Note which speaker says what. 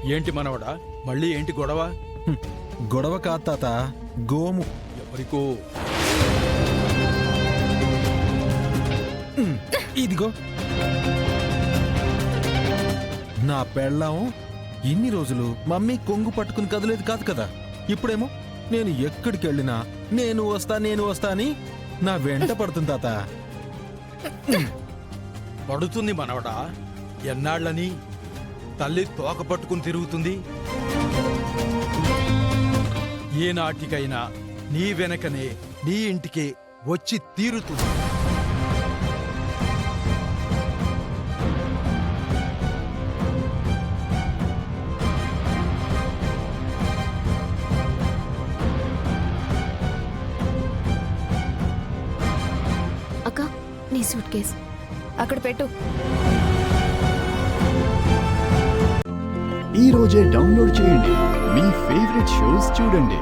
Speaker 1: ఏంటి మనవడా, మళ్ళీ ఏంటి గొడవ?
Speaker 2: గొడవ కాదు తాత, గోము.
Speaker 1: ఎవరికో
Speaker 2: ఇదిగో నా పెళ్ళాం ఇన్ని రోజులు మమ్మీ కొంగు పట్టుకుని కదలేదు కాదు కదా. ఇప్పుడేమో నేను ఎక్కడికి వెళ్ళినా నేను వస్తా అని నా వెంట పడుతుంది తాత.
Speaker 1: పడుతుంది మనవడా. ఎన్నాళ్ళని తల్లి తోక పట్టుకుని తిరుగుతుంది. ఏనాటికైనా నీ వెనకనే నీ ఇంటికే వచ్చి తీరుతుంది.
Speaker 3: అక్క, నీ సూట్ కేస్ అక్కడ పెట్టు.
Speaker 4: ఈ రోజే డౌన్లోడ్ చేయండి, మీ ఫేవరెట్ షోస్ చూడండి.